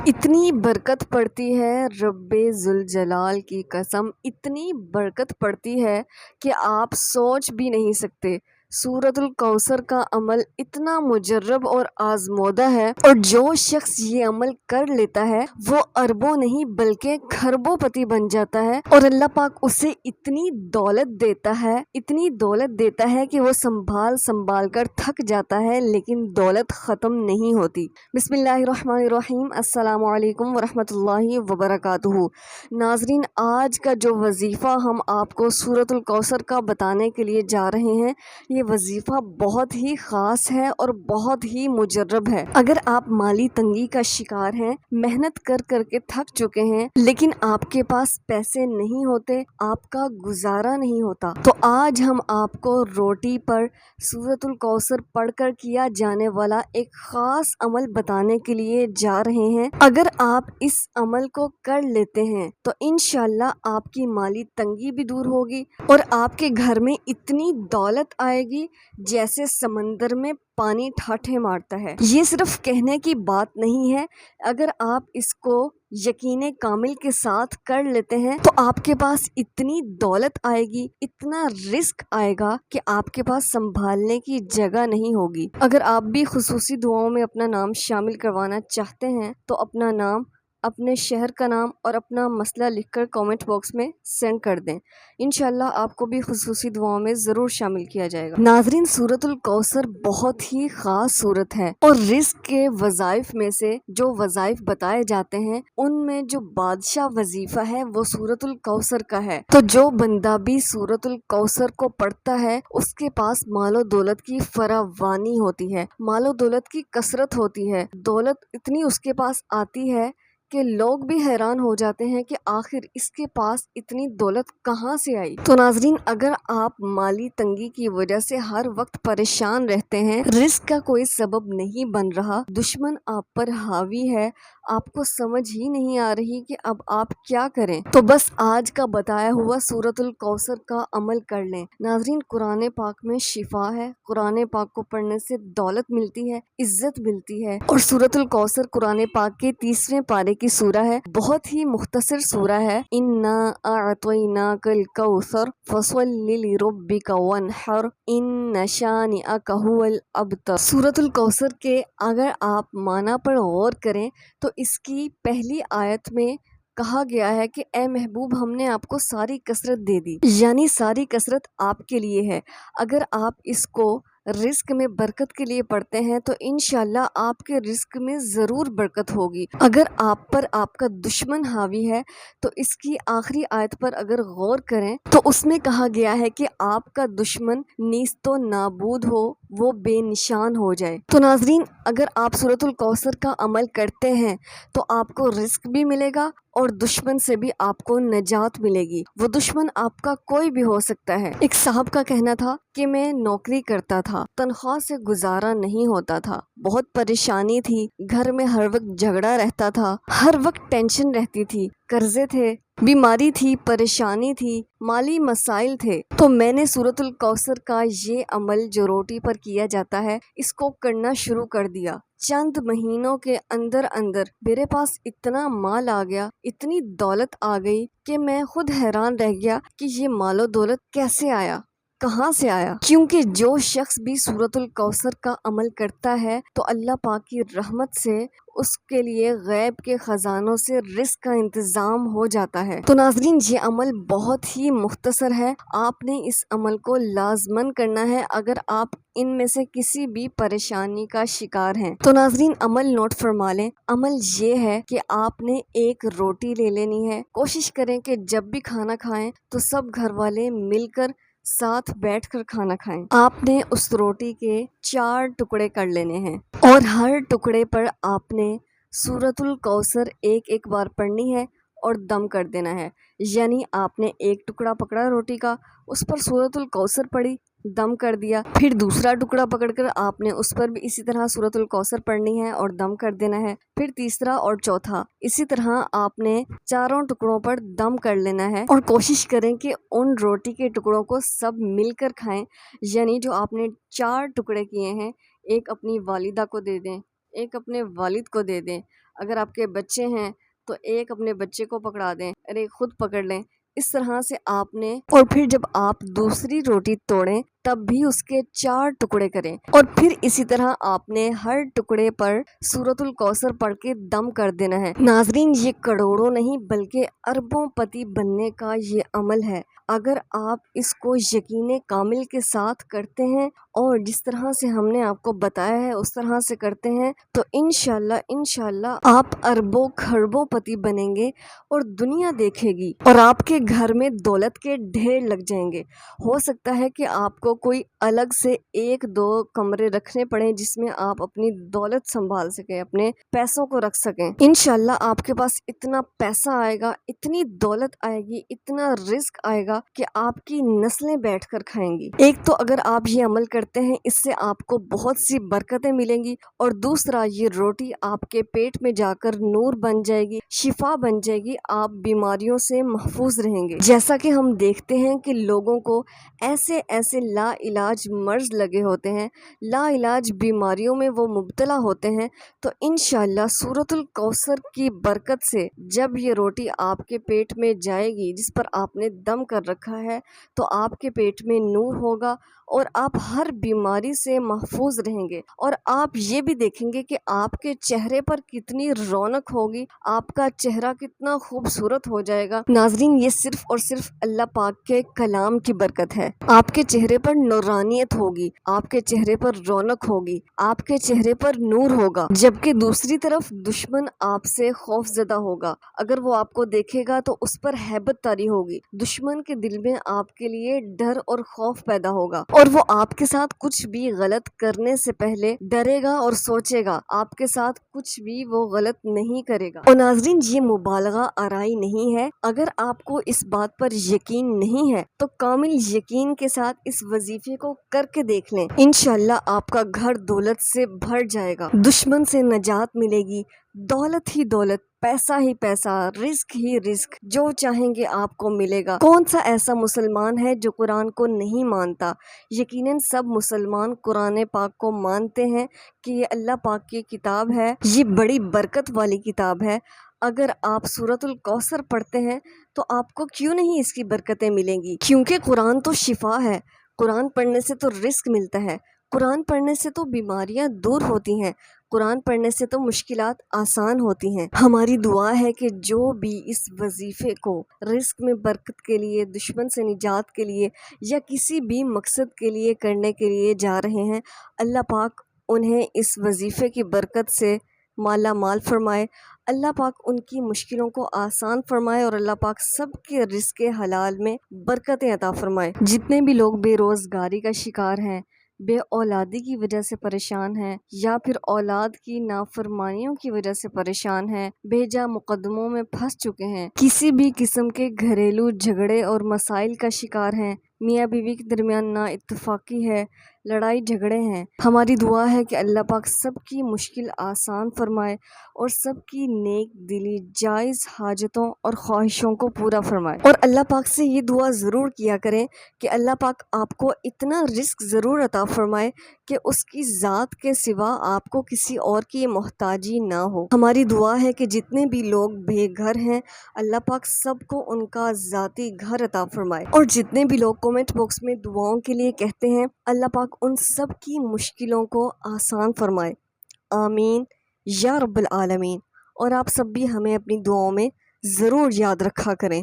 اتنی برکت پڑتی ہے رب ذوالجلال کی قسم، اتنی برکت پڑتی ہے کہ آپ سوچ بھی نہیں سکتے۔ سورۃ الکوثر کا عمل اتنا مجرب اور آزمودہ ہے، اور جو شخص یہ عمل کر لیتا ہے وہ اربوں نہیں بلکہ کھربوں پتی بن جاتا ہے، اور اللہ پاک اسے اتنی دولت دیتا ہے کہ وہ سنبھال کر تھک جاتا ہے، لیکن دولت ختم نہیں ہوتی۔ بسم اللہ الرحمن الرحیم۔ السلام علیکم ورحمۃ اللہ وبرکاتہ۔ ناظرین، آج کا جو وظیفہ ہم آپ کو سورۃ الکوثر کا بتانے کے لیے جا رہے ہیں، یہ وظیفہ بہت ہی خاص ہے اور بہت ہی مجرب ہے۔ اگر آپ مالی تنگی کا شکار ہیں، محنت کر کے تھک چکے ہیں، لیکن آپ کے پاس پیسے نہیں ہوتے، آپ کا گزارا نہیں ہوتا، تو آج ہم آپ کو روٹی پر سورۃ الکوثر پڑھ کر کیا جانے والا ایک خاص عمل بتانے کے لیے جا رہے ہیں۔ اگر آپ اس عمل کو کر لیتے ہیں تو انشاءاللہ آپ کی مالی تنگی بھی دور ہوگی، اور آپ کے گھر میں اتنی دولت آئے گی جیسے سمندر میں پانی ٹھاٹھے مارتا ہے۔ یہ صرف کہنے کی بات نہیں ہے، اگر آپ اس کو یقین کامل کے ساتھ کر لیتے ہیں تو آپ کے پاس اتنی دولت آئے گی، اتنا رزق آئے گا کہ آپ کے پاس سنبھالنے کی جگہ نہیں ہوگی۔ اگر آپ بھی خصوصی دعاؤں میں اپنا نام شامل کروانا چاہتے ہیں تو اپنا نام، اپنے شہر کا نام اور اپنا مسئلہ لکھ کر کامنٹ باکس میں سینڈ کر دیں، انشاءاللہ آپ کو بھی خصوصی دعاؤں میں ضرور شامل کیا جائے گا۔ ناظرین، سورۃ الکوثر بہت ہی خاص سورت ہے، اور رزق کے وظائف میں سے جو وظائف بتائے جاتے ہیں ان میں جو بادشاہ وظیفہ ہے وہ سورۃ الکوثر کا ہے۔ تو جو بندہ بھی سورۃ الکوثر کو پڑھتا ہے اس کے پاس مال و دولت کی فراوانی ہوتی ہے، مال و دولت کی کثرت ہوتی ہے، دولت اتنی اس کے پاس آتی ہے کہ لوگ بھی حیران ہو جاتے ہیں کہ آخر اس کے پاس اتنی دولت کہاں سے آئی۔ تو ناظرین، اگر آپ مالی تنگی کی وجہ سے ہر وقت پریشان رہتے ہیں، رزق کا کوئی سبب نہیں بن رہا، دشمن آپ پر حاوی ہے، آپ کو سمجھ ہی نہیں آ رہی کہ اب آپ کیا کریں، تو بس آج کا بتایا ہوا سورۃ الکوثر کا عمل کر لیں۔ ناظرین، قرآن پاک میں شفا ہے، قرآن پاک کو پڑھنے سے دولت ملتی ہے، عزت ملتی ہے، اور سورۃ الکوثر قرآن پاک کے 30ویں پارے کی سورہ ہے، بہت ہی مختصر سورہ ہے۔ اِنَّا أَعْطَيْنَاكَ الْكَوْثَرَ فَصَلِّ لِرَبِّكَ وَانْحَرْ إِنَّ شَانِئَكَ هُوَ الْأَبْتَرُ۔ سورۃ الکوثر کے اگر آپ معنی پر غور کریں تو اس کی پہلی آیت میں کہا گیا ہے کہ اے محبوب، ہم نے آپ کو ساری کثرت دے دی، یعنی ساری کثرت آپ کے لیے ہے۔ اگر آپ اس کو رزق میں برکت کے لیے پڑھتے ہیں تو انشاءاللہ آپ کے رزق میں ضرور برکت ہوگی۔ اگر آپ پر آپ کا دشمن حاوی ہے تو اس کی آخری آیت پر اگر غور کریں تو اس میں کہا گیا ہے کہ آپ کا دشمن نیست و نابود ہو، وہ بے نشان ہو جائے۔ تو ناظرین، اگر آپ سورۃ الکوثر کا عمل کرتے ہیں تو آپ کو رزق بھی ملے گا اور دشمن سے بھی آپ کو نجات ملے گی۔ وہ دشمن آپ کا کوئی بھی ہو سکتا ہے۔ ایک صاحب کا کہنا تھا کہ میں نوکری کرتا تھا، تنخواہ سے گزارا نہیں ہوتا تھا، بہت پریشانی تھی، گھر میں ہر وقت جھگڑا رہتا تھا، ہر وقت ٹینشن رہتی تھی، قرضے تھے، بیماری تھی، پریشانی تھی، مالی مسائل تھے، تو میں نے سورۃ الکوثر کا یہ عمل جو روٹی پر کیا جاتا ہے اس کو کرنا شروع کر دیا۔ چند مہینوں کے اندر میرے پاس اتنا مال آ گیا، اتنی دولت آ گئی کہ میں خود حیران رہ گیا کہ یہ مال و دولت کیسے آیا، کہاں سے آیا۔ کیونکہ جو شخص بھی سورۃ الکوثر کا عمل کرتا ہے تو اللہ پاک کی رحمت سے اس کے لیے غیب کے خزانوں سے رزق کا انتظام ہو جاتا ہے۔ تو ناظرین، یہ عمل بہت ہی مختصر ہے، آپ نے اس عمل کو لازماً کرنا ہے اگر آپ ان میں سے کسی بھی پریشانی کا شکار ہیں۔ تو ناظرین، عمل نوٹ فرما لیں۔ عمل یہ ہے کہ آپ نے ایک روٹی لے لینی ہے، کوشش کریں کہ جب بھی کھانا کھائیں تو سب گھر والے مل کر ساتھ بیٹھ کر کھانا کھائیں۔ آپ نے اس روٹی کے 4 ٹکڑے کر لینے ہیں، اور ہر ٹکڑے پر آپ نے سورۃ الکوثر ایک بار پڑھنی ہے اور دم کر دینا ہے۔ یعنی آپ نے ایک ٹکڑا پکڑا روٹی کا، اس پر سورۃ الکوثر پڑھی، دم کر دیا، پھر دوسرا ٹکڑا پکڑ کر آپ نے اس پر بھی اسی طرح سورۃ الکوثر پڑھنی ہے اور دم کر دینا ہے، پھر تیسرا اور چوتھا، اسی طرح آپ نے 4 ٹکڑوں پر دم کر لینا ہے، اور کوشش کریں کہ ان روٹی کے ٹکڑوں کو سب مل کر کھائیں۔ یعنی جو آپ نے 4 ٹکڑے کیے ہیں، ایک اپنی والدہ کو دے دیں، ایک اپنے والد کو دے دیں، اگر آپ کے بچے ہیں تو ایک اپنے بچے کو پکڑا دیں اور ایک خود پکڑ لیں، اس طرح سے آپ نے، اور پھر جب آپ دوسری روٹی توڑیں تب بھی اس کے 4 ٹکڑے کریں، اور پھر اسی طرح آپ نے ہر ٹکڑے پر سورۃ الکوثر پڑھ کے دم کر دینا ہے۔ ناظرین، یہ کروڑوں نہیں بلکہ اربوں پتی بننے کا یہ عمل ہے۔ اگر آپ اس کو یقین کامل کے ساتھ کرتے ہیں اور جس طرح سے ہم نے آپ کو بتایا ہے اس طرح سے کرتے ہیں تو انشاءاللہ آپ اربوں کھربوں پتی بنیں گے اور دنیا دیکھے گی، اور آپ کے گھر میں دولت کے ڈھیر لگ جائیں گے۔ ہو سکتا ہے کہ آپ کو کوئی الگ سے 1-2 کمرے رکھنے پڑیں جس میں آپ اپنی دولت سنبھال سکیں، اپنے پیسوں کو رکھ سکیں۔ انشاءاللہ آپ کے پاس اتنا پیسہ آئے گا، اتنی دولت آئے گی، اتنا رزق آئے گا کہ آپ کی نسلیں بیٹھ کر کھائیں گی۔ ایک تو اگر آپ یہ عمل کرتے ہیں اس سے آپ کو بہت سی برکتیں ملیں گی، اور دوسرا یہ روٹی آپ کے پیٹ میں جا کر نور بن جائے گی، شفا بن جائے گی، آپ بیماریوں سے محفوظ رہیں گے۔ جیسا کہ ہم دیکھتے ہیں کہ لوگوں کو ایسے ایسے لا علاج مرض لگے ہوتے ہیں، لا علاج بیماریوں میں وہ مبتلا ہوتے ہیں، تو انشاءاللہ سورۃ الکوثر کی برکت سے جب یہ روٹی آپ کے پیٹ میں جائے گی جس پر آپ نے دم کر رکھا ہے تو آپ کے پیٹ میں نور ہوگا اور آپ ہر بیماری سے محفوظ رہیں گے، اور آپ یہ بھی دیکھیں گے کہ آپ کے چہرے پر کتنی رونق ہوگی، آپ کا چہرہ کتنا خوبصورت ہو جائے گا۔ ناظرین، یہ صرف اور صرف اللہ پاک کے کلام کی برکت ہے۔ آپ کے چہرے پر نورانیت ہوگی، آپ کے چہرے پر رونق ہوگی، آپ کے چہرے پر نور ہوگا، جبکہ دوسری طرف دشمن آپ سے خوف زدہ ہوگا۔ اگر وہ آپ کو دیکھے گا تو اس پر ہیبت طاری ہوگی، دشمن کے دل میں آپ کے لیے ڈر اور خوف پیدا ہوگا، اور وہ آپ کے ساتھ کچھ بھی غلط کرنے سے پہلے ڈرے گا اور سوچے گا، آپ کے ساتھ کچھ بھی وہ غلط نہیں کرے گا۔ اور ناظرین، یہ مبالغہ آرائی نہیں ہے۔ اگر آپ کو اس بات پر یقین نہیں ہے تو کامل یقین کے ساتھ اس وظیفے کو کر کے دیکھ لیں، انشاءاللہ آپ کا گھر دولت سے بھر جائے گا، دشمن سے نجات ملے گی، دولت ہی دولت، پیسہ ہی پیسہ، رزق ہی رزق، جو چاہیں گے آپ کو ملے گا۔ کون سا ایسا مسلمان ہے جو قرآن کو نہیں مانتا؟ یقیناً سب مسلمان قرآن پاک کو مانتے ہیں کہ یہ اللہ پاک کی کتاب ہے، یہ بڑی برکت والی کتاب ہے۔ اگر آپ سورۃ الکوثر پڑھتے ہیں تو آپ کو کیوں نہیں اس کی برکتیں ملیں گی؟ کیونکہ قرآن تو شفا ہے، قرآن پڑھنے سے تو رزق ملتا ہے، قرآن پڑھنے سے تو بیماریاں دور ہوتی ہیں، قرآن پڑھنے سے تو مشکلات آسان ہوتی ہیں۔ ہماری دعا ہے کہ جو بھی اس وظیفے کو رزق میں برکت کے لیے، دشمن سے نجات کے لیے یا کسی بھی مقصد کے لیے کرنے کے لیے جا رہے ہیں، اللہ پاک انہیں اس وظیفے کی برکت سے مالا مال فرمائے، اللہ پاک ان کی مشکلوں کو آسان فرمائے، اور اللہ پاک سب کے رزق حلال میں برکتیں عطا فرمائے۔ جتنے بھی لوگ بے روزگاری کا شکار ہیں، بے اولادی کی وجہ سے پریشان ہیں، یا پھر اولاد کی نافرمانیوں کی وجہ سے پریشان ہیں، بے جا مقدموں میں پھنس چکے ہیں، کسی بھی قسم کے گھریلو جھگڑے اور مسائل کا شکار ہیں، میاں بیوی کے درمیان نا اتفاقی ہے، لڑائی جھگڑے ہیں، ہماری دعا ہے کہ اللہ پاک سب کی مشکل آسان فرمائے اور سب کی نیک دلی جائز حاجتوں اور خواہشوں کو پورا فرمائے۔ اور اللہ پاک سے یہ دعا ضرور کیا کریں کہ اللہ پاک آپ کو اتنا رزق ضرور عطا فرمائے کہ اس کی ذات کے سوا آپ کو کسی اور کی محتاجی نہ ہو۔ ہماری دعا ہے کہ جتنے بھی لوگ بے گھر ہیں، اللہ پاک سب کو ان کا ذاتی گھر عطا فرمائے، اور جتنے بھی لوگ کومنٹ باکس میں دعاؤں کے لیے کہتے ہیں، اللہ پاک ان سب کی مشکلوں کو آسان فرمائے، آمین یا رب العالمین۔ اور آپ سب بھی ہمیں اپنی دعاؤں میں ضرور یاد رکھا کریں۔